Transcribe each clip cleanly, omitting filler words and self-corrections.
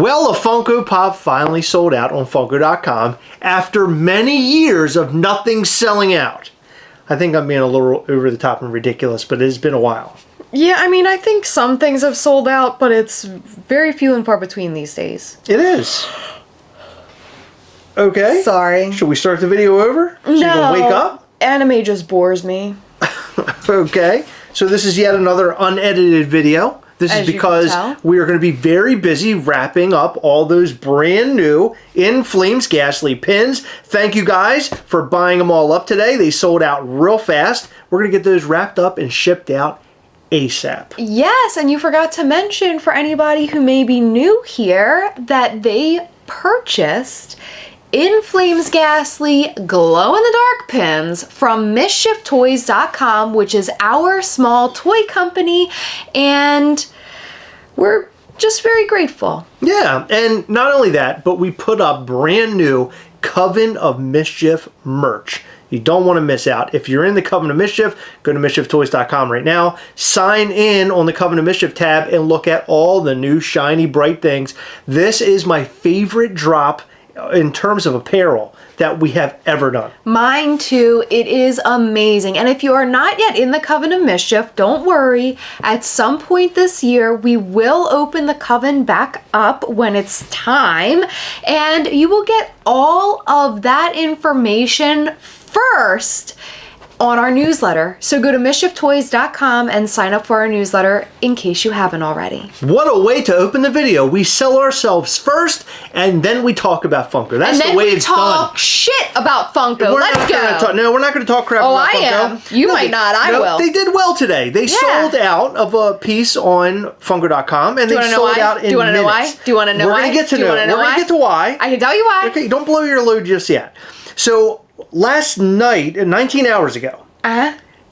Well, a Funko Pop finally sold out on Funko.com after many years of nothing selling out. I think I'm being a little over the top and ridiculous, but it's been a while. Yeah, I mean, I think some things have sold out, but it's very few and far between these days. It is. Okay. Sorry. Should we start the video over? So you can wake up? Anime just bores me. Okay. So this is yet another unedited video. This is because we are going to be very busy wrapping up all those brand new In Flames Ghastly pins. Thank you guys for buying them all up today. They sold out real fast. We're going to get those wrapped up and shipped out ASAP. Yes, and you forgot to mention for anybody who may be new here that they purchased In Flames Ghastly glow-in-the-dark pins from MISCHIEFtoys.com, which is our small toy company, and we're just very grateful. Yeah, and not only that, but we put up brand new Coven of Mischief merch. You don't want to miss out. If you're in the Coven of Mischief, go to MISCHIEFtoys.com right now. Sign in on the Coven of Mischief tab and look at all the new shiny bright things. This is my favorite drop in terms of apparel that we have ever done. Mine too. It is amazing. And if you are not yet in the Coven of Mischief, don't worry. At some point this year, we will open the Coven back up when it's time, and you will get all of that information first on our newsletter. So go to MISCHIEFtoys.com and sign up for our newsletter in case you haven't already. What a way to open the video. We sell ourselves first and then we talk about Funko. That's the way it's done. And then we talk shit about Funko. Let's go. No, we're not going to talk crap about Funko. Oh, I am. You might not. I will. They did well today. They sold out of a piece on Funko.com and they sold out in minutes. Do you want to know why? Do you want to know why? We're going to get to know. We're going to get to why. I can tell you why. Okay, don't blow your load just yet. So last night, 19 hours ago,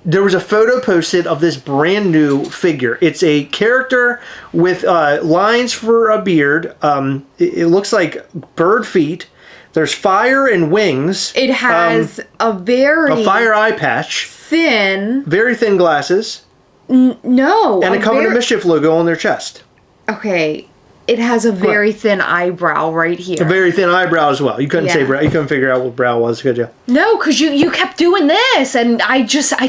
there was a photo posted of this brand new figure. It's a character with lines for a beard. It looks like bird feet. There's fire and wings. It has a fire eye patch. Very thin glasses. No. And a Coven of Mischief logo on their chest. Okay. It has a very thin eyebrow right here. A very thin eyebrow as well. You couldn't say brow. You couldn't figure out what brow was, could you? No, because you kept doing this, and I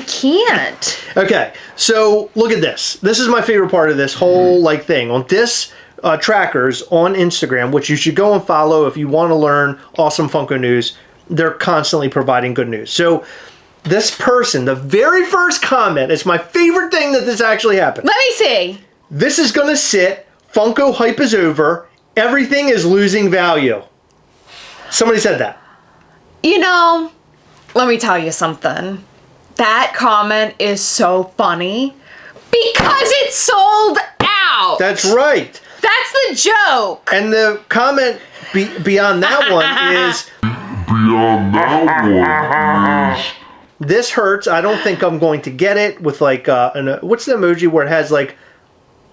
can't. Okay, so look at this. This is my favorite part of this whole thing. On this trackers on Instagram, which you should go and follow if you want to learn awesome Funko news. They're constantly providing good news. So this person, the very first comment, is my favorite thing that this actually happened. Let me see. This is going to sit. Funko hype is over. Everything is losing value. Somebody said that. You know, let me tell you something. That comment is so funny because it sold out. That's right. That's the joke. And the comment beyond that one is... This hurts. I don't think I'm going to get it with what's the emoji where it has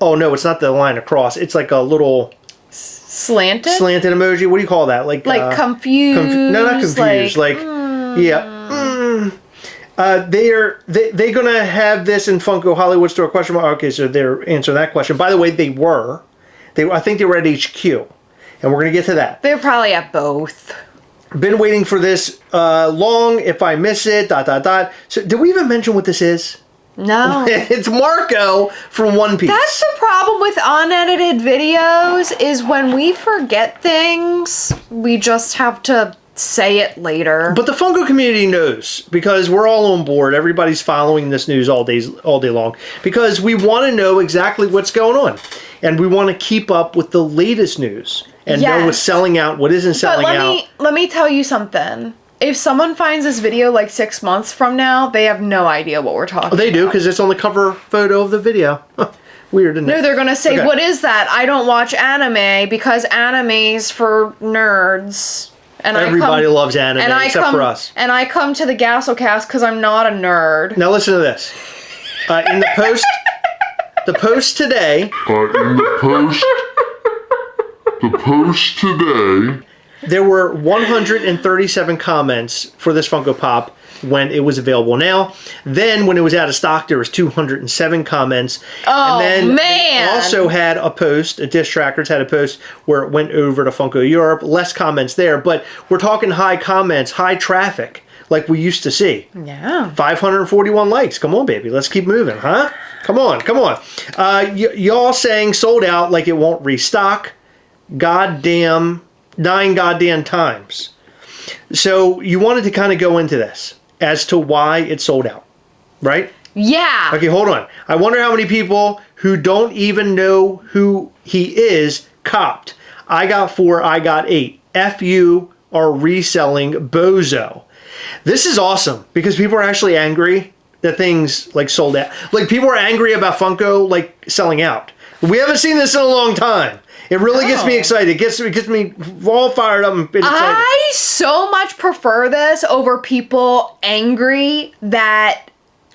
oh no, it's not the line across. It's like a little slanted emoji. What do you call that? Confused. No, not confused. Yeah. They're gonna have this in Funko Hollywood store ? Okay, so they're answering that question. By the way, I think they were at HQ, and we're gonna get to that. They're probably at both. Been waiting for this long. If I miss it, ... So did we even mention what this is? No. It's Marco from One Piece. That's the problem with unedited videos, is when we forget things, we just have to say it later. But the Funko community knows, because we're all on board. Everybody's following this news all day long, because we want to know exactly what's going on. And we want to keep up with the latest news and know what's selling out, what isn't selling out. Let me tell you something. If someone finds this video 6 months from now, they have no idea what we're talking about. They do, because it's on the cover photo of the video. Weird, isn't it? No, they're going to say, What is that? I don't watch anime because anime's for nerds. And everybody loves anime, except for us. And I come to the Gastlecast because I'm not a nerd. Now listen to this. In the post... The post today... The post today... There were 137 comments for this Funko Pop. when it was available now. Then when it was out of stock, there was 207 comments. Oh, and then man. They also had a post, Dish Trackers had a post where it went over to Funko Europe. Less comments there, but we're talking high comments, high traffic, like we used to see. Yeah. 541 likes. Come on, baby. Let's keep moving, huh? Come on, come on. Y'all saying sold out like it won't restock. Goddamn, 9 goddamn times. So you wanted to kind of go into this as to why it sold out, right? Yeah. Okay, hold on. I wonder how many people who don't even know who he is copped. I got 4, I got 8. F you are reselling bozo. This is awesome because people are actually angry that things like sold out. Like people are angry about Funko like selling out. We haven't seen this in a long time. It really gets me excited. It gets me all fired up and excited. I so much prefer this over people angry that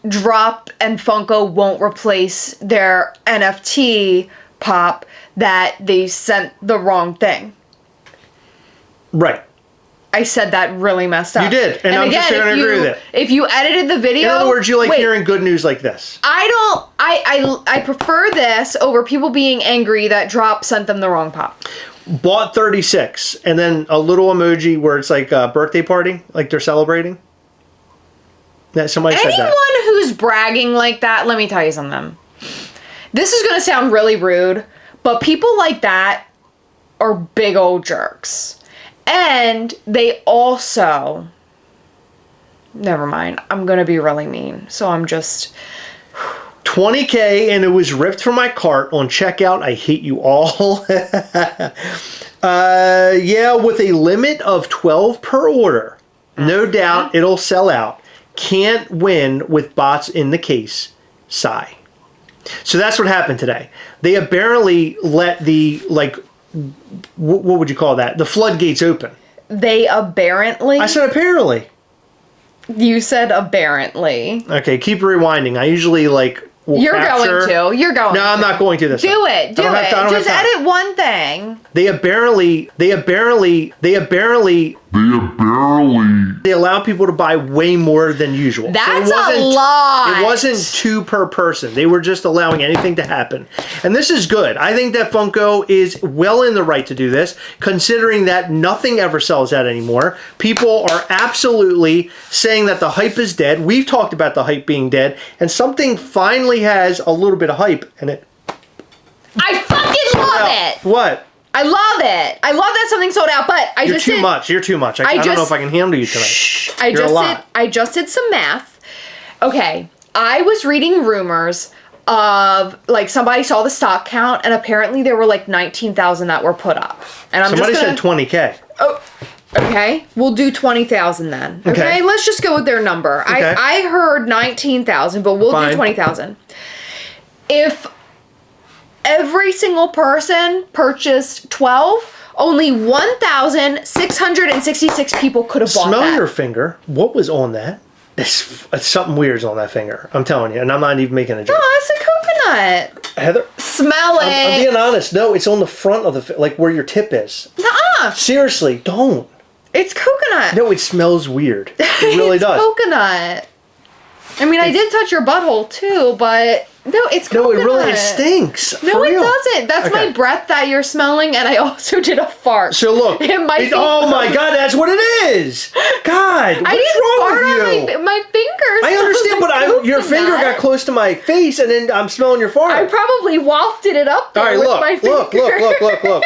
Drop and Funko won't replace their NFT pop that they sent the wrong thing. Right. I said that really messed up. You did, and I'm just going to agree with it. If you edited the video... In other words, you like hearing good news like this. I prefer this over people being angry that Drop sent them the wrong pop. Bought 36, and then a little emoji where it's like a birthday party, like they're celebrating. That somebody said that. Anyone who's bragging like that, let me tell you something. This is going to sound really rude, but people like that are big old jerks. And they also... Never mind. I'm going to be really mean. So I'm just... $20K, and it was ripped from my cart on checkout. I hate you all. Yeah, with a limit of 12 per order. No doubt it'll sell out. Can't win with bots in the case. Sigh. So that's what happened today. They apparently let the, like, what would you call that? The floodgates open. They apparently... I said apparently. You said apparently. Okay, keep rewinding. I usually, like, will You're capture... going to. You're going to. No, I'm not going to this Do time. it. Do it. Just edit one thing. They allow people to buy way more than usual. That's a lot. It wasn't 2 per person. They were just allowing anything to happen. And this is good. I think that Funko is well in the right to do this, considering that nothing ever sells out anymore. People are absolutely saying that the hype is dead. We've talked about the hype being dead, and something finally has a little bit of hype in it. I fucking love it. What? I love it. I love that something sold out, but You're too much. You're too much. I don't know if I can handle you tonight. I just did some math. Okay, I was reading rumors of like somebody saw the stock count, and apparently there were like 19,000 that were put up. And somebody said 20K. Oh, okay. We'll do 20,000 then. Okay. Let's just go with their number. Okay. I heard 19,000, but we'll do 20,000. If every single person purchased 12, only 1,666 people could have bought that. Smell your finger. What was on that? It's something weird's on that finger. I'm telling you, and I'm not even making a joke. Oh, it's a coconut. Heather, Smell it. I'm being honest. No, it's on the front of the like where your tip is. Nuh-uh. Seriously, don't. It's coconut. No, it smells weird. It really it's does. Coconut. I mean, I did touch your butthole too, but no, it's coconut. No, it stinks. No, it real. doesn't. That's my breath that you're smelling, and I also did a fart. So look. Oh my God, that's what it is. God, what's wrong with you? My fingers. I understand, but your finger got close to my face, and then I'm smelling your fart. I probably wafted it up there with my finger.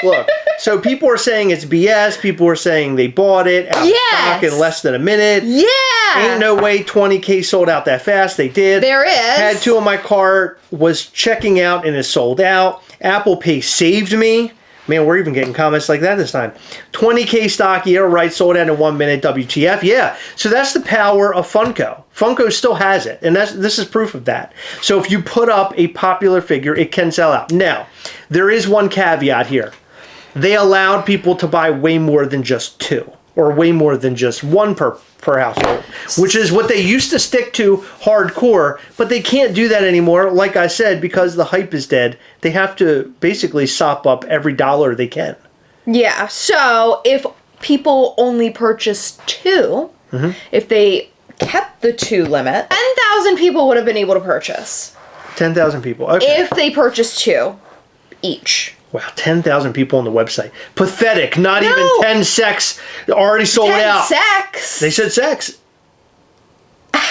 Look. So people are saying it's BS. People are saying they bought it out of stock in less than a minute. Yeah. Ain't no way 20K sold out that fast. They did. There is. Had 2 on my cart, was checking out, and is sold out. Apple Pay saved me. Man, we're even getting comments like that this time. 20K stock, yeah, right, sold out in 1 minute, WTF. Yeah, so that's the power of Funko. Funko still has it, and this is proof of that. So if you put up a popular figure, it can sell out. Now, there is one caveat here. They allowed people to buy way more than just 2, or way more than just 1 per household, which is what they used to stick to hardcore, but they can't do that anymore, like I said, because the hype is dead. They have to basically sop up every dollar they can. Yeah, so if people only purchase 2, if they kept the 2 limit, 10,000 people would have been able to purchase. 10,000 people. Okay. If they purchased 2 each. Wow, 10,000 people on the website. Pathetic. Not No. even 10 secs already sold 10 out. secs. They said secs.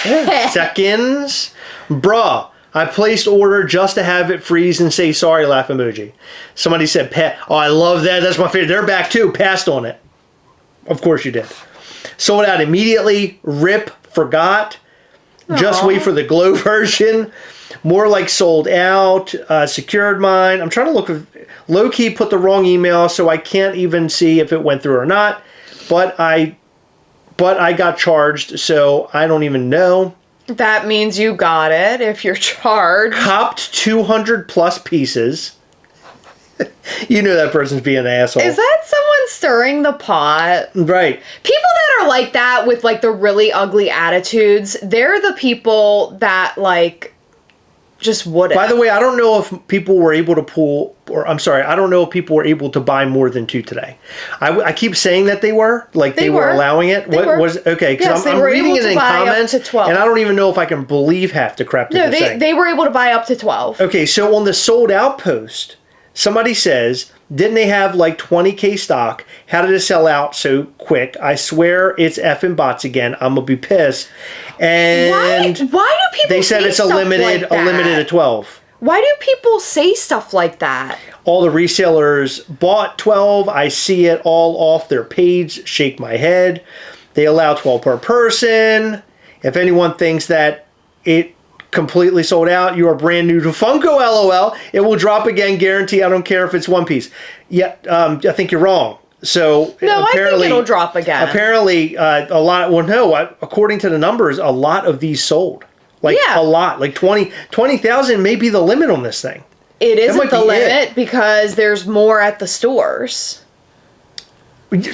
Yeah. Seconds. Bruh, I placed order just to have it freeze and say sorry, laugh emoji. Somebody said, oh, I love that. That's my favorite. They're back too. Passed on it. Of course you did. Sold out immediately. Rip, forgot. Just wait for the glow version. More like sold out. Secured mine. I'm trying to look. Low-key put the wrong email, so I can't even see if it went through or not. But I got charged, so I don't even know. That means you got it if you're charged. Copped 200 plus pieces. You know that person's being an asshole. Is that someone stirring the pot? Right. People that are like that with like the really ugly attitudes, they're the people that like just wouldn't. By the way, I don't know if people were able to I don't know if people were able to buy more than 2 today. I keep saying that they were, like they were allowing it. They were. Was okay? Because Yes, I'm they were reading able it to in buy up comments, to 12. and I don't even know if I can believe half the crap that No, they're saying. they were able to buy up to 12. Okay, so on the sold out post, somebody says, didn't they have like 20K stock? How did it sell out so quick? I swear it's effing bots again. I'm gonna be pissed. And why do people they said say it's a stuff limited like that? a limited of 12. Why do people say stuff like that? All the resellers bought 12. I see it all off their page. Shake my head. They allow 12 per person. If anyone thinks that it completely sold out, you are brand new to Funko, LOL. It will drop again, guarantee. I don't care if it's one piece. Yeah, I think you're wrong. So No, apparently, I think it'll drop again. Apparently, a lot. Well, no. According to the numbers, a lot of these sold. Like a lot. Like 20,000 may be the limit on this thing. It isn't the limit because there's more at the stores.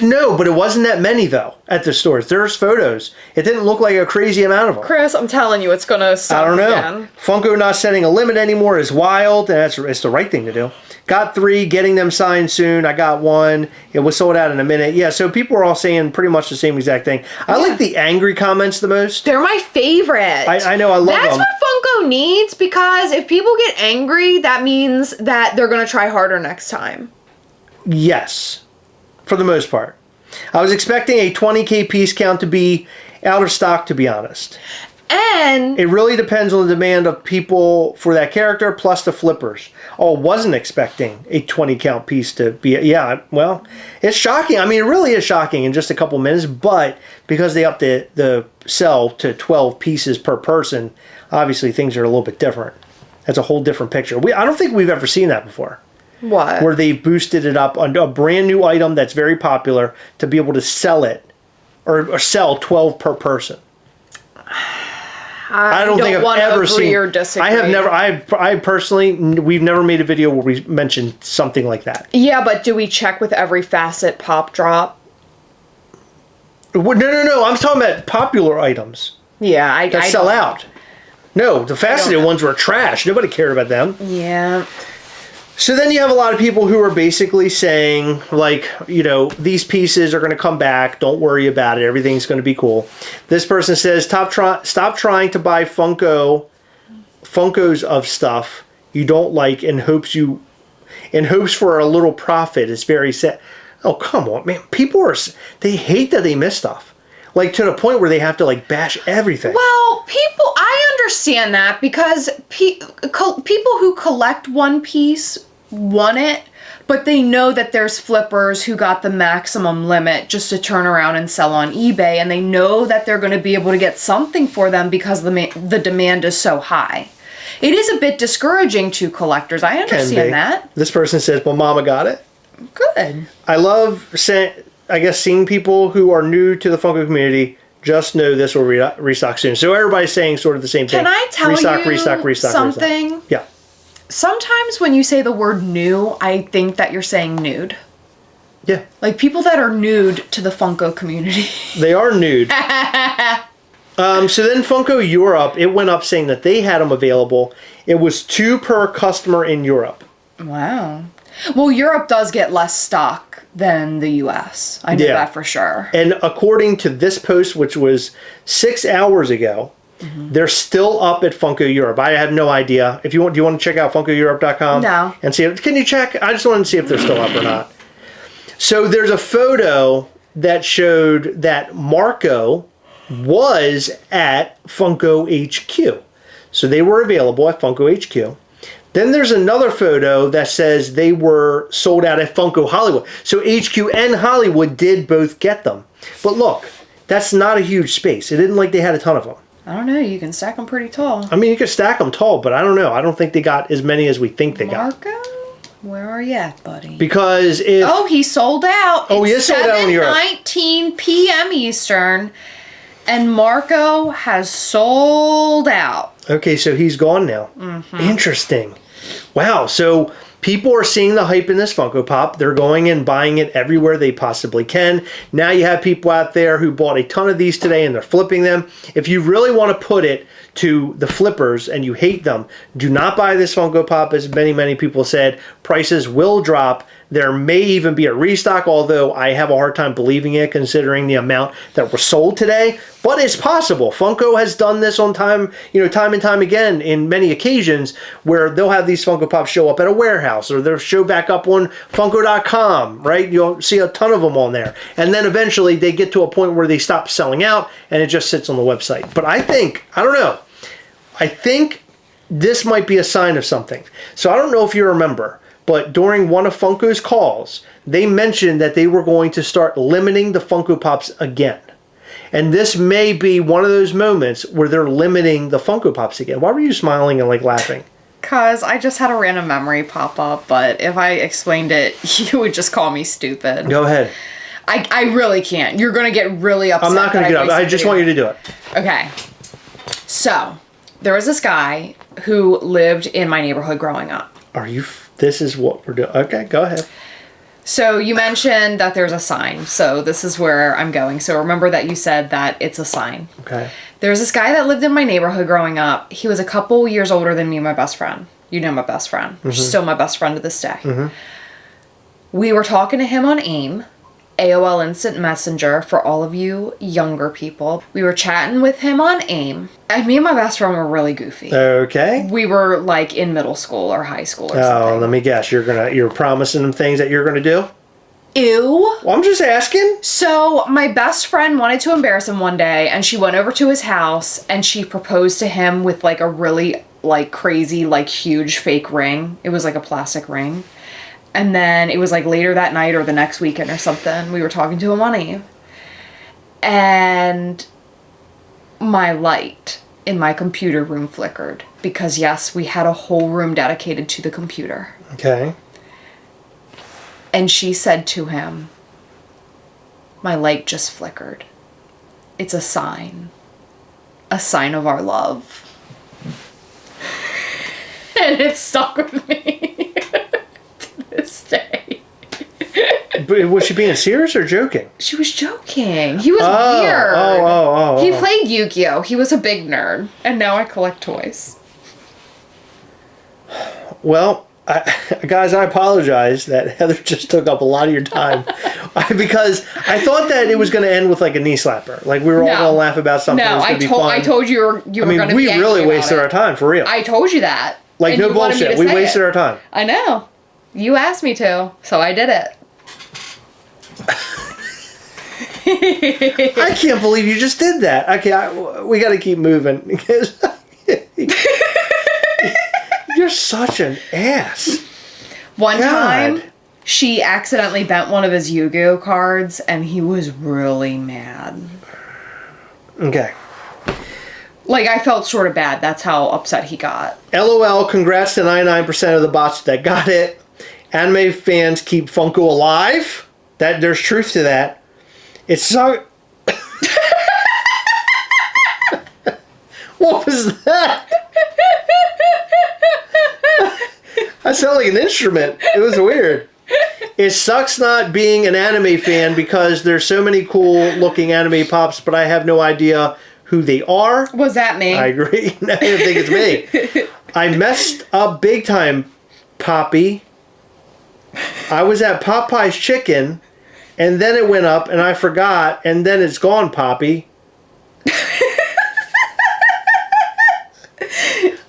No, but it wasn't that many, though, at the stores. There's photos. It didn't look like a crazy amount of them. Chris, I'm telling you, it's going to suck I don't know. again. Funko not setting a limit anymore is wild, and it's the right thing to do. Got 3, getting them signed soon. I got 1. It was sold out in a minute. Yeah, so people are all saying pretty much the same exact thing. I like the angry comments the most. They're my favorite. I know, I love That's them. what Funko needs, because if people get angry, that means that they're going to try harder next time. Yes, for the most part. I was expecting a 20K piece count to be out of stock, to be honest. And it really depends on the demand of people for that character, plus the flippers. Oh, wasn't expecting a 20 count piece to be, yeah, well, it's shocking. I mean, it really is shocking in just a couple minutes, but because they upped the sell to 12 pieces per person, obviously things are a little bit different. That's a whole different picture. I don't think we've ever seen that before. What? Where they boosted it up on a brand new item that's very popular to be able to sell it or sell 12 per person. I don't think I've ever seen. Or disagree. I have never. I personally, we've never made a video where we mentioned something like that. Yeah, but do we check with every facet pop drop? No. I'm talking about popular items. Yeah, I sell out. No, the faceted ones were trash. Nobody cared about them. Yeah. So then you have a lot of people who are basically saying, like, you know, these pieces are going to come back. Don't worry about it. Everything's going to be cool. This person says, stop trying to buy Funkos of stuff you don't like in hopes for a little profit. It's very sad. Oh, come on, man. People they hate that they miss stuff. Like, to the point where they have to, like, bash everything. Well, I understand that because people who collect One Piece want it, but they know that there's flippers who got the maximum limit just to turn around and sell on eBay, and they know that they're going to be able to get something for them because the demand is so high. It is a bit discouraging to collectors. I understand that. This person says, well, Mama got it. Good. I love seeing people who are new to the Funko community. Just know this will restock soon. So everybody's saying sort of the same thing. Can I tell you something? Restock. Yeah. Sometimes when you say the word new, I think that you're saying nude. Yeah. Like people that are nude to the Funko community. They are nude. So then Funko Europe, it went up saying that they had them available. It was 2 per customer in Europe. Wow. Well, Europe does get less stock than the US. I know that for sure. And according to this post, which was 6 hours ago, they're still up at Funko Europe. I have no idea. If you want, do you want to check out FunkoEurope.com? No. And see if, can you check? I just wanted to see if they're still up or not. So there's a photo that showed that Marco was at Funko HQ. So they were available at Funko HQ. Then there's another photo that says they were sold out at Funko Hollywood. So HQ and Hollywood did both get them. But look, that's not a huge space. It isn't like they had a ton of them. I don't know. You can stack them pretty tall. I mean, you could stack them tall, but I don't know. I don't think they got as many as we think they got. Marco? Where are you at, buddy? Because if... Oh, he sold out. Oh, he is sold out in Europe. 7:19 p.m. Eastern. And Marco has sold out. Okay, so he's gone now. Interesting. Wow, so people are seeing the hype in this Funko Pop. They're going and buying it everywhere they possibly can. Now you have people out there who bought a ton of these today and they're flipping them. If you really want to put it to the flippers and you hate them, do not buy this Funko Pop. As many people said, prices will drop. There may even be a restock, although I have a hard time believing it considering the amount that were sold today. But it's possible. Funko has done this on time and time again in many occasions where they'll have these Funko Pops show up at a warehouse or they'll show back up on Funko.com, right? You'll see a ton of them on there. And then eventually they get to a point where they stop selling out and it just sits on the website. But I don't know. I think this might be a sign of something. So I don't know if you remember, but during one of Funko's calls, they mentioned that they were going to start limiting the Funko Pops again. And this may be one of those moments where they're limiting the Funko Pops again. Why were you smiling and like laughing? Because I just had a random memory pop up, but if I explained it, you would just call me stupid. Go ahead. I really can't. You're going to get really upset. I'm not going to get up. I just want you to do it. Okay. So, there was this guy who lived in my neighborhood growing up. This is what we're doing. Okay, go ahead. So you mentioned that there's a sign. So this is where I'm going. So remember that you said that it's a sign. Okay. There's this guy that lived in my neighborhood growing up. He was a couple years older than me and my best friend. You know my best friend. She's still my best friend to this day. We were talking to him on AIM, AOL Instant Messenger, for all of you younger people. We were chatting with him on AIM. And me and my best friend were really goofy. Okay. We were like in middle school or high school or something. Oh, let me guess. You're promising him things that you're gonna do? Ew. Well, I'm just asking. So my best friend wanted to embarrass him one day, and she went over to his house and she proposed to him with like a really like crazy, like huge fake ring. It was like a plastic ring. And then it was like later that night or the next weekend or something. We were talking to him on AIM. And my light in my computer room flickered. Because yes, we had a whole room dedicated to the computer. Okay. And she said to him, my light just flickered. It's a sign. A sign of our love. And it stuck with me to this day. But was she being serious or joking? She was joking. He was weird. He played Yu-Gi-Oh! He was a big nerd. And now I collect toys. Well, guys, I apologize that Heather just took up a lot of your time. Because I thought that it was going to end with like a knee slapper. Like we were all going to laugh about something that was going to be fun. I told you were going to be angry we really wasted our time, for real. I told you that. Like, no bullshit. We wasted our time. I know. You asked me to, so I did it. I can't believe you just did that. Okay, we got to keep moving because you're such an ass. One time, she accidentally bent one of his Yu-Gi-Oh cards, and he was really mad. Okay. Like, I felt sort of bad. That's how upset he got. LOL, congrats to 99% of the bots that got it. Anime fans keep Funko alive. There's truth to that. It's so... What was that? I sound like an instrument. It was weird. It sucks not being an anime fan because there's so many cool looking anime pops, but I have no idea who they are. Was that me? I agree. I don't think it's me. I messed up big time, Poppy. I was at Popeye's Chicken and then it went up, and I forgot, and then it's gone, Poppy.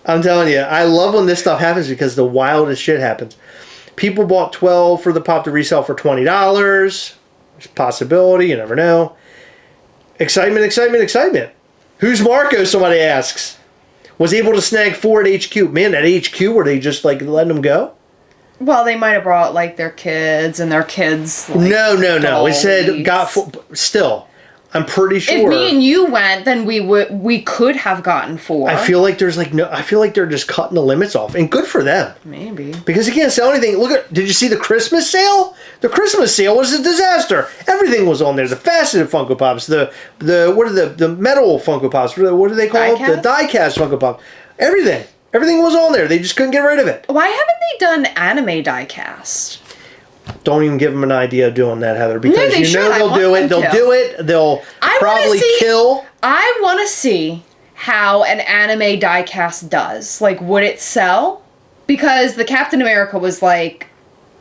I'm telling you, I love when this stuff happens because the wildest shit happens. People bought 12 for the pop to resell for $20. There's a possibility, you never know. Excitement, excitement, excitement. Who's Marco, somebody asks. Was able to snag 4 at HQ. Man, at HQ, were they just like letting them go? Well, they might have brought like their kids and their kids. Like, No. It said got 4. Still, I'm pretty sure. If me and you went, then we could have gotten 4. I feel like there's like no. I feel like they're just cutting the limits off, and good for them. Maybe because you can't sell anything. Look at. Did you see the Christmas sale? The Christmas sale was a disaster. Everything was on there. The faceted Funko Pops. The what are the metal Funko Pops? What do they call it? The die-cast Funko Pop. Everything was on there. They just couldn't get rid of it. Why haven't they done anime die-cast? Don't even give them an idea of doing that, Heather, because no, you know they'll do it. They'll do it. They'll probably kill. I want to see how an anime die-cast does. Like, would it sell? Because the Captain America was like,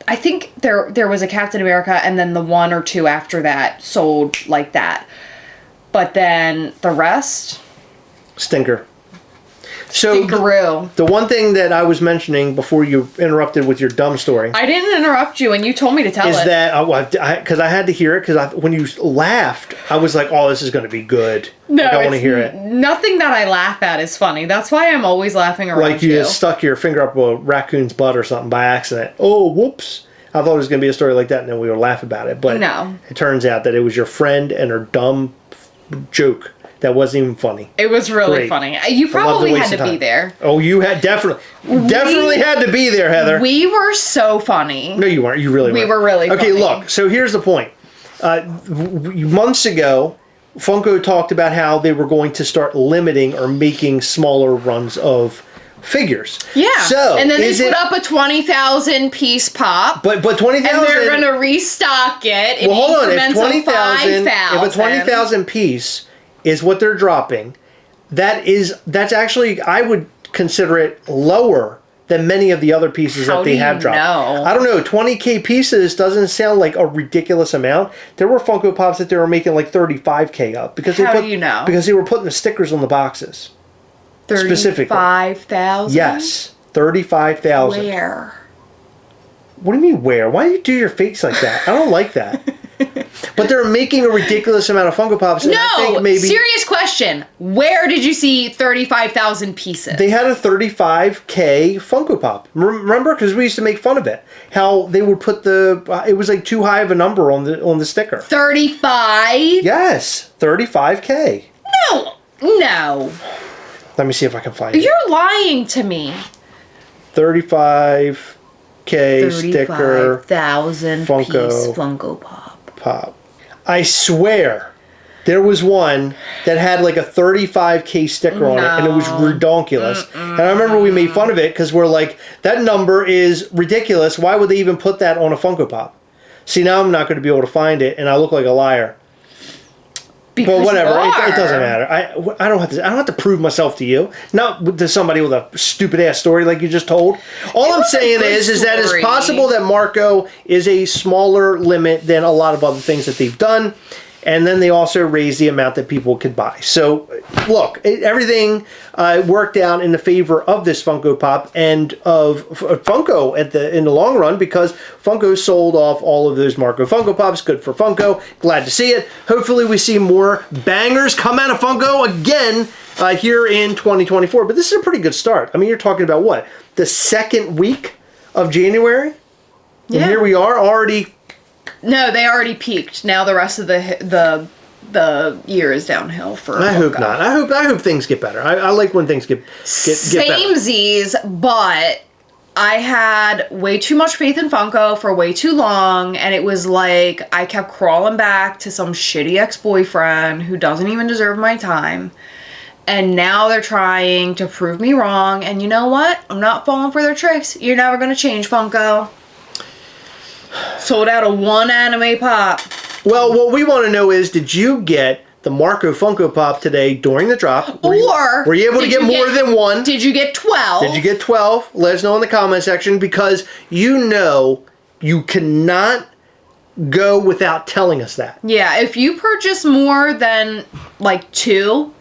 I think there was a Captain America, and then the 1 or 2 after that sold like that. But then the rest? Stinker. So the one thing that I was mentioning before you interrupted with your dumb story. I didn't interrupt you, and you told me to tell it. Is that because I had to hear it because when you laughed, I was like, "Oh, this is going to be good." No, I want to hear it. Nothing that I laugh at is funny. That's why I'm always laughing around like you just stuck your finger up a raccoon's butt or something by accident. Oh, whoops! I thought it was going to be a story like that, and then we would laugh about it. But no, it turns out that it was your friend and her dumb joke. That wasn't even funny. It was really funny. You probably had to be there. Oh, you had definitely had to be there, Heather. We were so funny. No, you weren't. You really weren't. We were really funny. Okay, look. So here's the point. Months ago, Funko talked about how they were going to start limiting or making smaller runs of figures. Yeah. So and then they put up a 20,000 piece pop. But 20,000. And they're going to restock it. Well, hold on. If 20,000, if a 20,000 piece is what they're dropping, that's actually, I would consider it lower than many of the other pieces that they have dropped. I don't know. 20K pieces doesn't sound like a ridiculous amount. There were Funko Pops that they were making like 35K up because How do you know? Because they were putting the stickers on the boxes. 35,000? Yes, 35,000. Where? What do you mean where? Why do you do your face like that? I don't like that. But they're making a ridiculous amount of Funko Pops. And I think maybe serious question. Where did you see 35,000 pieces? They had a 35K Funko Pop. Remember? Because we used to make fun of it. How they would put it was like too high of a number on the sticker. 35? Yes, 35K. No. Let me see if I can find it. You're lying to me. 35K sticker. 35,000 piece Funko Pop. I swear there was one that had like a 35K sticker on it, and it was redonkulous. And I remember we made fun of it because we're like, that number is ridiculous. Why would they even put that on a Funko Pop? See, now I'm not going to be able to find it, and I look like a liar. But whatever, it doesn't matter. I don't have to prove myself to you. Not to somebody with a stupid ass story like you just told. All I'm saying is that it's possible that Marco is a smaller limit than a lot of other things that they've done. And then they also raised the amount that people could buy. So, look, everything worked out in the favor of this Funko Pop and of Funko in the long run, because Funko sold off all of those Marco Funko Pops. Good for Funko. Glad to see it. Hopefully we see more bangers come out of Funko again here in 2024. But this is a pretty good start. I mean, you're talking about what? The second week of January? Yeah. And here we are already... No, they already peaked. Now the rest of the year is downhill for Funko. I hope not. I hope things get better. I like when things get better. Samesies, but I had way too much faith in Funko for way too long, and it was like I kept crawling back to some shitty ex-boyfriend who doesn't even deserve my time. And now they're trying to prove me wrong, and you know what? I'm not falling for their tricks. You're never going to change, Funko. Sold out of one anime pop. Well, what we want to know is, did you get the Marco Funko Pop today during the drop? Were you able to get more than one? Did you get 12? Did you get 12? Let us know in the comment section, because you know you cannot go without telling us that. Yeah, if you purchase more than like 2,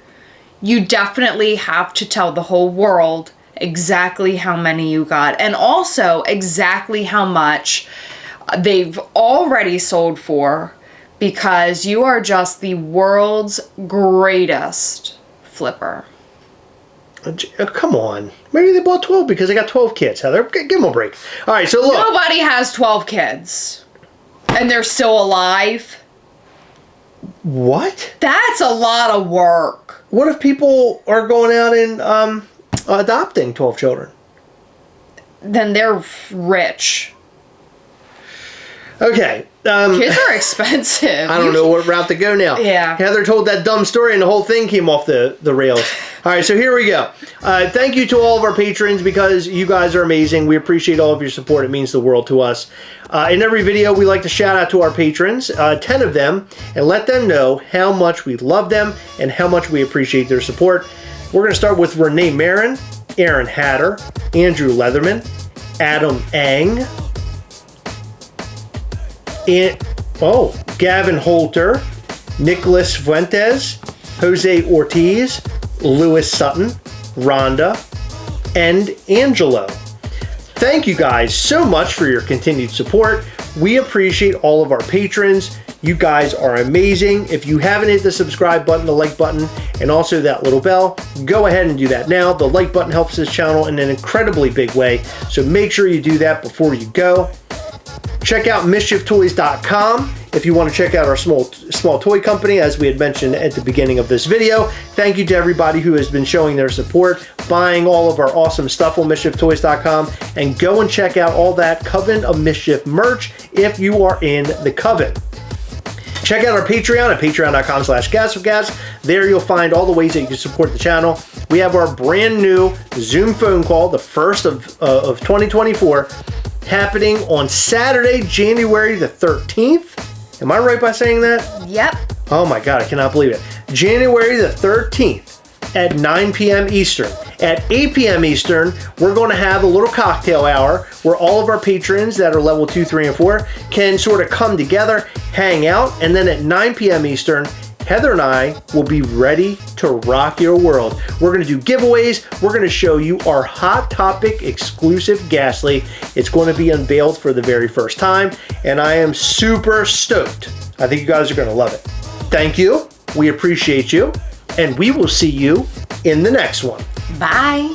you definitely have to tell the whole world exactly how many you got, and also exactly how much they've already sold for, because you are just the world's greatest flipper. Come on. Maybe they bought 12 because they got 12 kids, Heather. Give them a break. All right, so look. Nobody has 12 kids. And they're still alive. What? That's a lot of work. What if people are going out and adopting 12 children? Then they're rich. Okay. Kids are expensive. I don't know what route to go now. Yeah. Heather told that dumb story and the whole thing came off the rails. All right, so here we go. Thank you to all of our patrons because you guys are amazing. We appreciate all of your support. It means the world to us. In every video, we like to shout out to our patrons, 10 of them, and let them know how much we love them and how much we appreciate their support. We're going to start with Renee Marin, Aaron Hatter, Andrew Leatherman, Adam Ang, Gavin Holter, Nicholas Fuentes, Jose Ortiz, Lewis Sutton, Rhonda, and Angelo. Thank you guys so much for your continued support. We appreciate all of our patrons. You guys are amazing. If you haven't hit the subscribe button, the like button, and also that little bell, go ahead and do that now. The like button helps this channel in an incredibly big way, so make sure you do that before you go. Check out MISCHIEFToys.com if you want to check out our small toy company, as we had mentioned at the beginning of this video. Thank you to everybody who has been showing their support, buying all of our awesome stuff on MISCHIEFToys.com, and go and check out all that Coven of Mischief merch if you are in the Coven. Check out our Patreon at patreon.com/Gastlecast. There you'll find all the ways that you can support the channel. We have our brand new Zoom phone call, the first of 2024, happening on Saturday, January the 13th. Am I right by saying that? Yep. Oh my God, I cannot believe it. January the 13th at 9 p.m. Eastern. At 8 p.m. Eastern, we're going to have a little cocktail hour where all of our patrons that are level 2, 3, and 4 can sort of come together, hang out, and then at 9 p.m. Eastern, Heather and I will be ready to rock your world. We're going to do giveaways. We're going to show you our Hot Topic exclusive Ghastly. It's going to be unveiled for the very first time, and I am super stoked. I think you guys are going to love it. Thank you. We appreciate you, and we will see you in the next one. Bye.